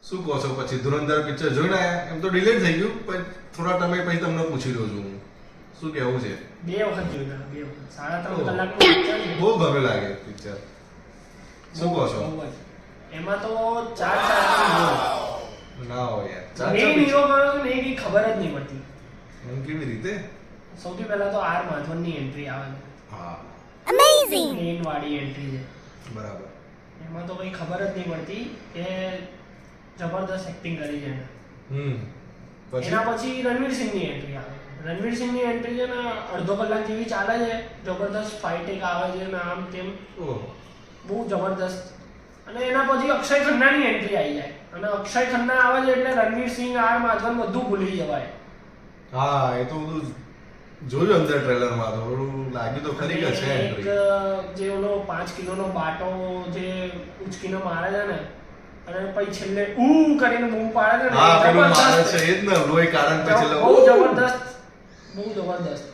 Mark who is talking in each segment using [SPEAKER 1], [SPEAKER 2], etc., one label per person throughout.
[SPEAKER 1] શું કહો છો પછી ધુરંધર પિક્ચર જોઈને આયા? એમ તો ડિલીટ થઈ ગયું પણ થોડા સમય પછી તમને પૂછી લઉં છું હું શું કહેવું છે.
[SPEAKER 2] 2 વખત જોયું, 2 વખત 3.5 કલાકનું પિક્ચર છે.
[SPEAKER 1] બહુ ગમે લાગે પિક્ચર. શું કહો છો?
[SPEAKER 2] બહુ જ. એમાં તો 4
[SPEAKER 1] ના હોય યાર
[SPEAKER 2] મેઇન હીરો કયો છે ને એ કંઈ ખબર જ નહીં પડતી.
[SPEAKER 1] એમ કેવી રીતે?
[SPEAKER 2] સૌથી પહેલા તો આર માધવનની એન્ટ્રી આવે છે.
[SPEAKER 1] હા
[SPEAKER 2] મેઇન વાળી એન્ટ્રી છે.
[SPEAKER 1] બરાબર.
[SPEAKER 2] એમાં તો કંઈ ખબર જ નહીં પડતી કે જબરદસ્ત એક્ટિંગ કરી છે એને.
[SPEAKER 1] પછી
[SPEAKER 2] એના પછી રણવીર સિંહની એન્ટ્રી આવે. રણવીર સિંહની એન્ટ્રી છે ને અડધો કલાક જેવી ચાલે છે. જબરદસ્ત ફાઇટ એક આવે છે ને આમ તેમ
[SPEAKER 1] ઓહ
[SPEAKER 2] બહુ જબરદસ્ત. અને એના પછી અક્ષય ખન્નાની એન્ટ્રી આવી જાય અને અક્ષય ખન્ના આવે છે એટલે રણવીર સિંહ આર માધવન બધું ભૂલી જવાય.
[SPEAKER 1] હા એ તો બધું જોયું અંદર ટ્રેલરમાં તો થોડું લાગ્યું તો ખરી કે છે
[SPEAKER 2] એક
[SPEAKER 1] entry.
[SPEAKER 2] જે ઓલો 5 કિલોનો બાટો જે ઉચકીને મારે છે ને અને પછી છેલ્લે ઉ કરીને બૂમ પાડે છે ને
[SPEAKER 1] હા
[SPEAKER 2] એ
[SPEAKER 1] પેલું મારે
[SPEAKER 2] જબરદસ્ત
[SPEAKER 1] છે એ જ ને લોહી કારણ પછી
[SPEAKER 2] બહુ જબરદસ્ત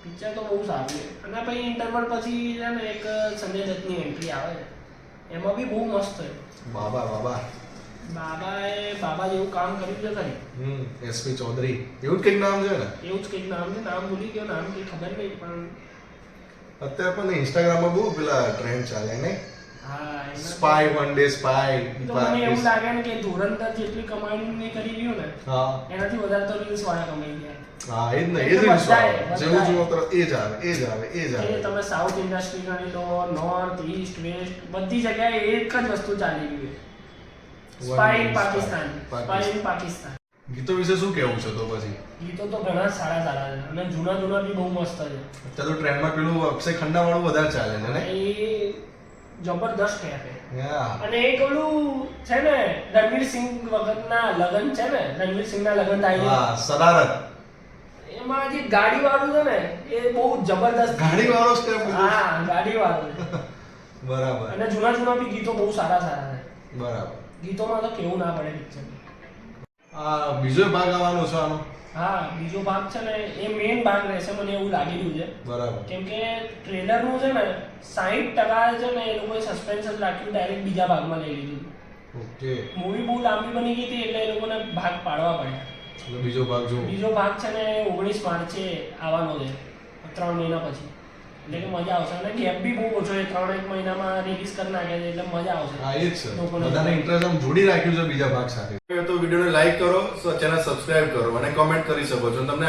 [SPEAKER 2] પિક્ચર તો બહુ સારું છે. અને પછી ઇન્ટરવલ પછી છે ને એક સંજય દત્તની એન્ટ્રી આવે છે એમાં બી બહુ મસ્ત છે.
[SPEAKER 1] બાબા
[SPEAKER 2] બાબા જેવું કામ કર્યું છે ખરી.
[SPEAKER 1] એસપી ચૌધરી એવું જ કંઈક નામ છે ને.
[SPEAKER 2] એવું જ કંઈક નામ છે, નામ ભૂલી ગયો, નામ કંઈ ખબર નહીં પણ
[SPEAKER 1] અત્યારે પણ ઇન્સ્ટાગ્રામમાં બહુ પેલા ટ્રેન્ડ ચાલે ને
[SPEAKER 2] હા એમાં
[SPEAKER 1] સ્પાય વન ડે સ્પાય
[SPEAKER 2] તો મને એવું લાગે ને કે ધુરંધર જેટલી કમાણી નહીં કરી રહ્યું ને
[SPEAKER 1] હા
[SPEAKER 2] એનાથી વધારે તો રીલ્સ વાળા કમાઈ ગયા.
[SPEAKER 1] હા એ જ ને એ જ
[SPEAKER 2] બધાએ,
[SPEAKER 1] ઇન્સ્ટા
[SPEAKER 2] બધાએ.
[SPEAKER 1] જેવું જુઓ તરત એ જ આવે એ જ આવે એ જ
[SPEAKER 2] કે
[SPEAKER 1] આવે
[SPEAKER 2] તમે સાઉથ ઇન્ડસ્ટ્રી ગણી લો, નોર્થ ઈસ્ટ વેસ્ટ બધી જગ્યાએ એક જ વસ્તુ ચાલી રહી છે. Spy in Pakistan, spy in Pakistan.
[SPEAKER 1] ગીતો વિશે શું કહેવું છે તો પછી?
[SPEAKER 2] ગીતો તો ઘણા સારા છે અને જૂના બી બહુ મસ્ત છે.
[SPEAKER 1] અત્યારે તો ટ્રેન્ડમાં પેલું અક્ષય ખન્ના વાળું વધારે ચાલે છે ને.
[SPEAKER 2] એ જબરદસ્ત છે.
[SPEAKER 1] હા
[SPEAKER 2] અને એક ઓલું છે ને રણવીર સિંહ વખતના લગન છે ને રણવીર સિંહના લગન થાય
[SPEAKER 1] હા સદારત
[SPEAKER 2] એમાં જે ગાડી વાળું છે ને એ બહુ જબરદસ્ત
[SPEAKER 1] ગાડી વાળો સ્ટેપ
[SPEAKER 2] હા ગાડી વાળું
[SPEAKER 1] બરાબર
[SPEAKER 2] અને જૂના બી ગીતો બહુ સારા છે.
[SPEAKER 1] બરાબર.
[SPEAKER 2] ગીતોમાં તો કેવું ના પડે પિક્ચર.
[SPEAKER 1] આ બીજો ભાગ આવવાનો છે આનો.
[SPEAKER 2] હા બીજો ભાગ છે ને એ મેઇન ભાગ રહેશે મને એવું લાગી રહ્યું છે.
[SPEAKER 1] બરાબર.
[SPEAKER 2] કેમ કે ટ્રેલરનું છે ને 60% છે ને એ લોકોએ સસ્પેન્સ જ રાખ્યું, ડાયરેક્ટ બીજા ભાગમાં લઈ લીધું.
[SPEAKER 1] ઓકે
[SPEAKER 2] મૂવી બહુ લાંબી બની ગઈ હતી એટલે એ લોકોને ભાગ પાડવા પડ્યા.
[SPEAKER 1] એટલે બીજો ભાગ જો
[SPEAKER 2] બીજો ભાગ છે ને 19 માર્ચે આવવાનો છે 3 મહિના પછી. એટલે કે મજા આવશે અને ગેપ બી બહુ ઓછો છે, 3-1 મહિનામાં રિલીઝ કરી નાખે છે એટલે મજા આવશે.
[SPEAKER 1] હા એ જ છે
[SPEAKER 2] લોકોને
[SPEAKER 1] બધાને ઇન્ટરેસ્ટ આમ જોડી રાખ્યું છે બીજા ભાગ સાથે. તો વિડીયોને લાઈક કરો, ચેનલ સબસ્ક્રાઇબ કરો અને કમેન્ટ કરી શકો છો. તમને